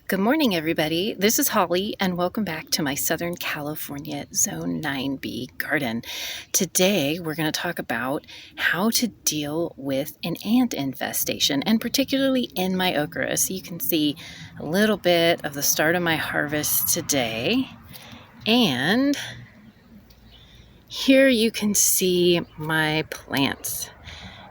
Good morning, everybody. This is Holly, and welcome back to my Southern California Zone 9B garden. Today, we're going to talk about how to deal with an ant infestation, and particularly in my okra. So you can see a little bit of the start of my harvest today. And here you can see my plants.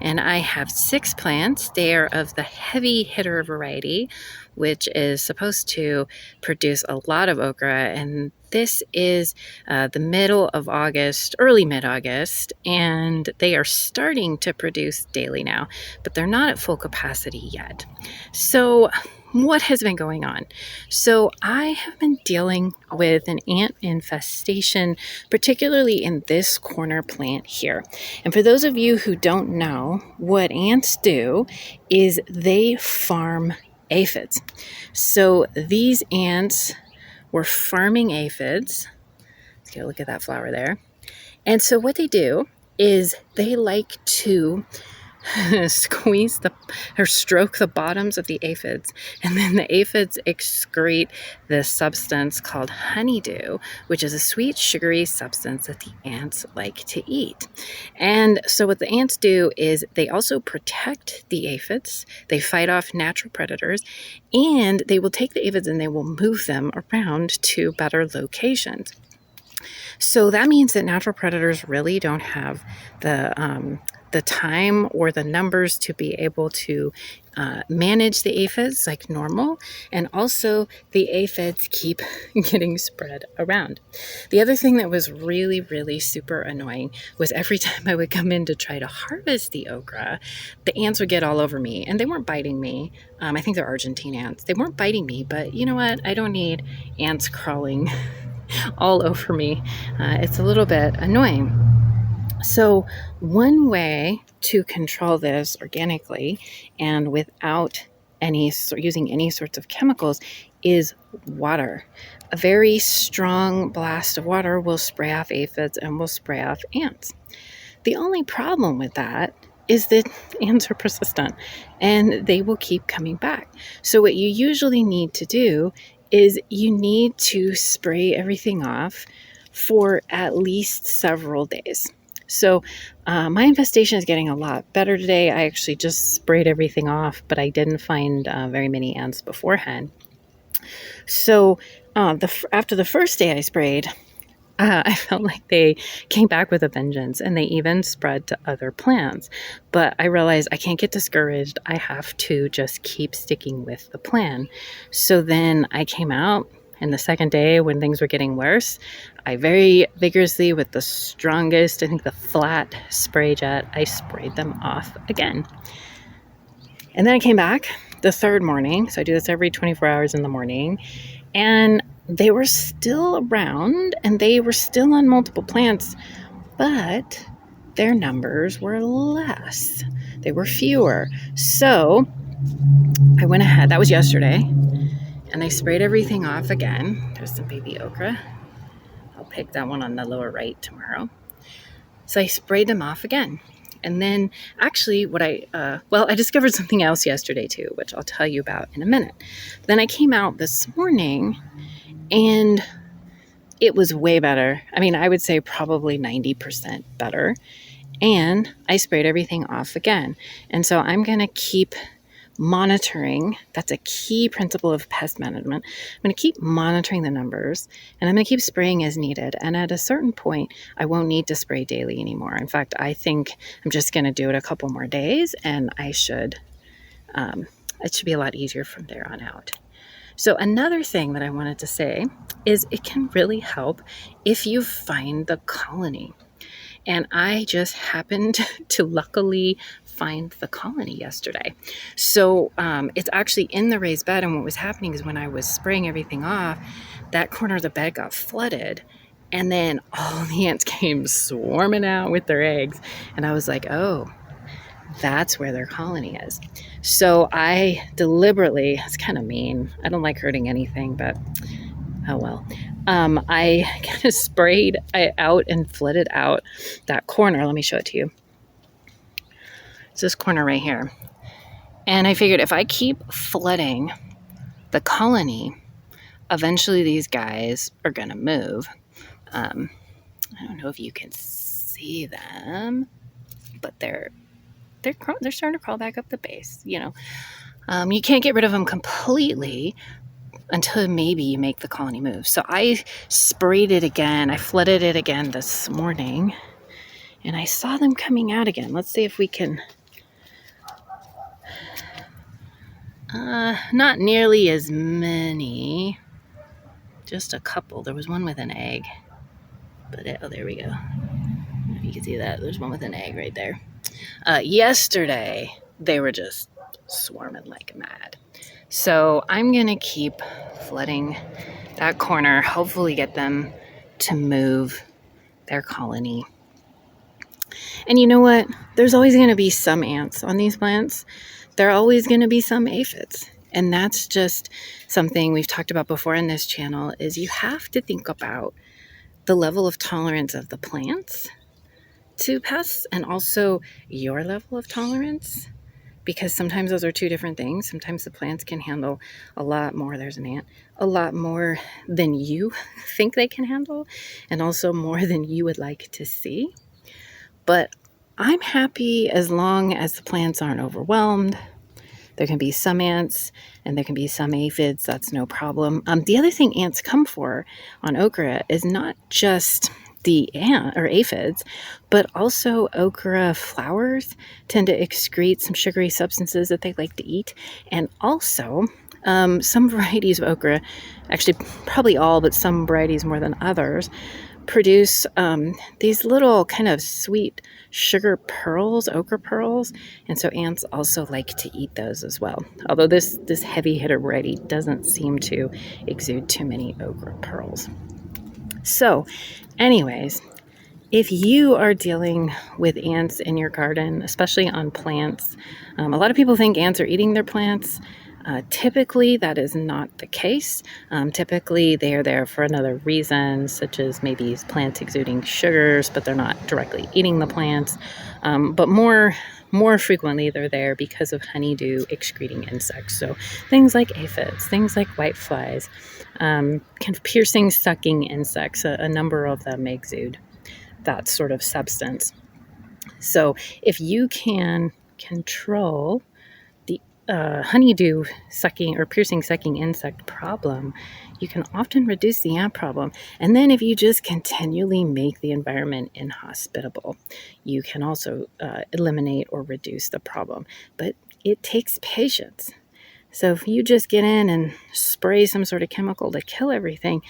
And I have 6 plants. They are of the heavy hitter variety, which is supposed to produce a lot of okra. And this is the middle of August, early mid-August, and they are starting to produce daily now, but they're not at full capacity yet. So what has been going on? So I have been dealing with an ant infestation, particularly in this corner plant here. And for those of you who don't know, what ants do is they farm aphids. So these ants were farming aphids. Let's get a look at that flower there. And so what they do is they like to squeeze or stroke the bottoms of the aphids, and then the aphids excrete this substance called honeydew, which is a sweet, sugary substance that the ants like to eat. And so what the ants do is they also protect the aphids. They fight off natural predators, and they will take the aphids and they will move them around to better locations. So that means that natural predators really don't have the time or the numbers to be able to manage the aphids like normal. And also the aphids keep getting spread around. The other thing that was really, really super annoying was every time I would come in to try to harvest the okra, the ants would get all over me, and they weren't biting me. I think they're Argentine ants. They weren't biting me, but you know what? I don't need ants crawling all over me. It's a little bit annoying. So one way to control this organically and without using any sorts of chemicals is water. A very strong blast of water will spray off aphids and will spray off ants. The only problem with that is that ants are persistent and they will keep coming back. So what you usually need to do is you need to spray everything off for at least several days. So my infestation is getting a lot better today. I actually just sprayed everything off, but I didn't find very many ants beforehand. So after the first day I sprayed, I felt like they came back with a vengeance, and they even spread to other plants. But I realized I can't get discouraged. I have to just keep sticking with the plan. So then I came out, and the second day when things were getting worse, I very vigorously, with the strongest, I think the flat spray jet, I sprayed them off again. And then I came back the third morning. So I do this every 24 hours in the morning. And they were still around, and they were still on multiple plants, but their numbers were less. They were fewer. So I went ahead, that was yesterday, and I sprayed everything off again. There's some baby okra. I'll pick that one on the lower right tomorrow. So I sprayed them off again. And then actually I discovered something else yesterday too, which I'll tell you about in a minute. Then I came out this morning, and it was way better. I mean, I would say probably 90% better. And I sprayed everything off again. And so I'm going to keep monitoring. That's a key principle of pest management. I'm going to keep monitoring the numbers, and I'm going to keep spraying as needed. And at a certain point, I won't need to spray daily anymore. In fact, I think I'm just going to do it a couple more days, and it should be a lot easier from there on out. So another thing that I wanted to say is it can really help if you find the colony. And I just happened to luckily find the colony yesterday. So it's actually in the raised bed. And what was happening is when I was spraying everything off, that corner of the bed got flooded. And then all the ants came swarming out with their eggs. And I was like, oh, that's where their colony is. So I deliberately, it's kind of mean. I don't like hurting anything, but oh well. I kind of sprayed out and flooded out that corner. Let me show it to you. It's this corner right here. And I figured if I keep flooding the colony, eventually these guys are going to move. I don't know if you can see them, but they're starting to crawl back up the base. You can't get rid of them completely until maybe you make the colony move. So I sprayed it again. I flooded it again this morning, and I saw them coming out again. Let's see if we can. Not nearly as many. Just a couple. There was one with an egg. But there we go. You can see that. There's one with an egg right there. Yesterday, they were just swarming like mad. So I'm going to keep flooding that corner, hopefully get them to move their colony. And you know what? There's always going to be some ants on these plants. There are always going to be some aphids. And that's just something we've talked about before in this channel, is you have to think about the level of tolerance of the plants to pests and also your level of tolerance, because sometimes those are two different things. Sometimes the plants can handle a lot more, there's an ant, a lot more than you think they can handle, and also more than you would like to see. But I'm happy as long as the plants aren't overwhelmed. There can be some ants and there can be some aphids. That's no problem. The other thing ants come for on okra is not just the ant or aphids, but also okra flowers tend to excrete some sugary substances that they like to eat. And also some varieties of okra, actually probably all, but some varieties more than others, produce these little kind of sweet sugar pearls, okra pearls, and so ants also like to eat those as well. Although this heavy hitter variety doesn't seem to exude too many okra pearls. So, anyways, if you are dealing with ants in your garden, especially on plants, a lot of people think ants are eating their plants. Typically, that is not the case. Typically, they are there for another reason, such as maybe plants exuding sugars, but they're not directly eating the plants. But more frequently, they're there because of honeydew excreting insects. So things like aphids, things like whiteflies, kind of piercing, sucking insects. A number of them exude that sort of substance. So if you can control the honeydew sucking or piercing sucking insect problem, you can often reduce the ant problem. And then if you just continually make the environment inhospitable, you can also eliminate or reduce the problem. But it takes patience. So if you just get in and spray some sort of chemical to kill everything,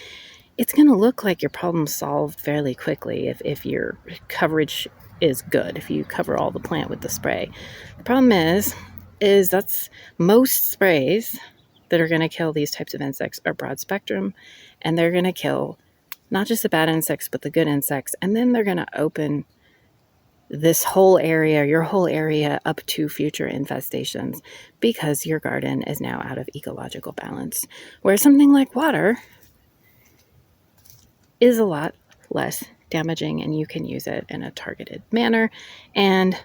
it's going to look like your problem's solved fairly quickly if your coverage is good, if you cover all the plant with the spray. The problem is that's most sprays that are going to kill these types of insects are broad spectrum, and they're going to kill not just the bad insects, but the good insects. And then they're going to open this whole area, your whole area, up to future infestations because your garden is now out of ecological balance. Whereas something like water is a lot less damaging, and you can use it in a targeted manner, and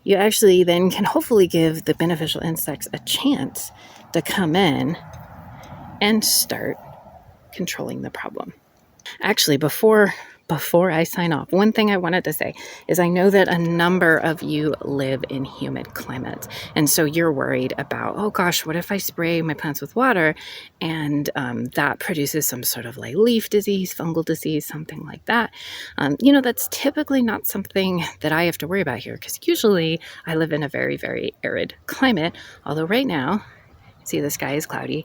you actually then can hopefully give the beneficial insects a chance to come in and start controlling the problem. Actually, before I sign off, one thing I wanted to say is I know that a number of you live in humid climates, and so you're worried about, oh gosh, what if I spray my plants with water and that produces some sort of like leaf disease, fungal disease, something like that. That's typically not something that I have to worry about here, because usually I live in a very, very arid climate, although right now, see, the sky is cloudy.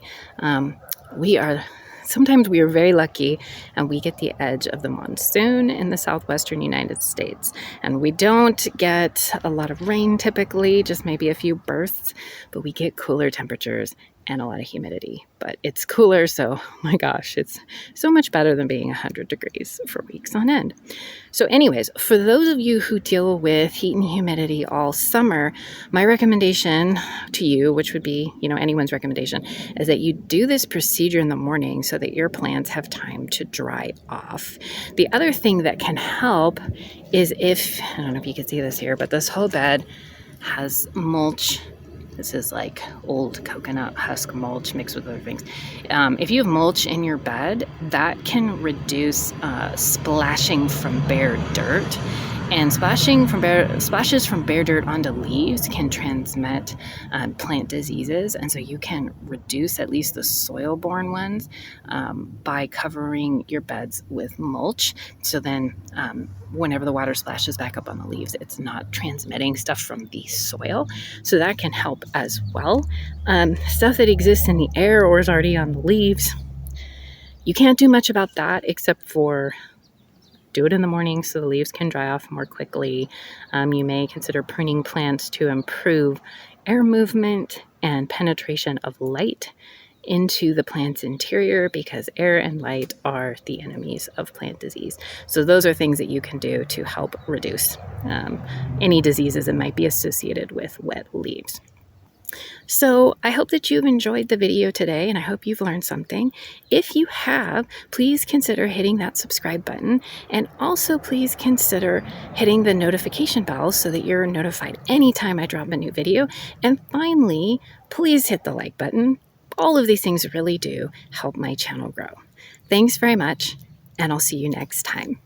Sometimes we are very lucky and we get the edge of the monsoon in the southwestern United States. And we don't get a lot of rain typically, just maybe a few bursts, but we get cooler temperatures and a lot of humidity. But it's cooler, so my gosh, it's so much better than being 100 degrees for weeks on end. So anyways, for those of you who deal with heat and humidity all summer, my recommendation to you, which would be, anyone's recommendation, is that you do this procedure in the morning so that your plants have time to dry off. The other thing that can help is I don't know if you can see this here, but this whole bed has mulch This is like old coconut husk mulch mixed with other things. If you have mulch in your bed, that can reduce splashing from bare dirt. And splashes from bare dirt onto leaves can transmit plant diseases, and so you can reduce at least the soil-borne ones by covering your beds with mulch. So then, whenever the water splashes back up on the leaves, it's not transmitting stuff from the soil. So that can help as well. Stuff that exists in the air or is already on the leaves, you can't do much about that except for do it in the morning so the leaves can dry off more quickly. You may consider pruning plants to improve air movement and penetration of light into the plant's interior, because air and light are the enemies of plant disease. So those are things that you can do to help reduce any diseases that might be associated with wet leaves. So I hope that you've enjoyed the video today, and I hope you've learned something. If you have, please consider hitting that subscribe button, and also please consider hitting the notification bell so that you're notified anytime I drop a new video. And finally, please hit the like button. All of these things really do help my channel grow. Thanks very much, and I'll see you next time.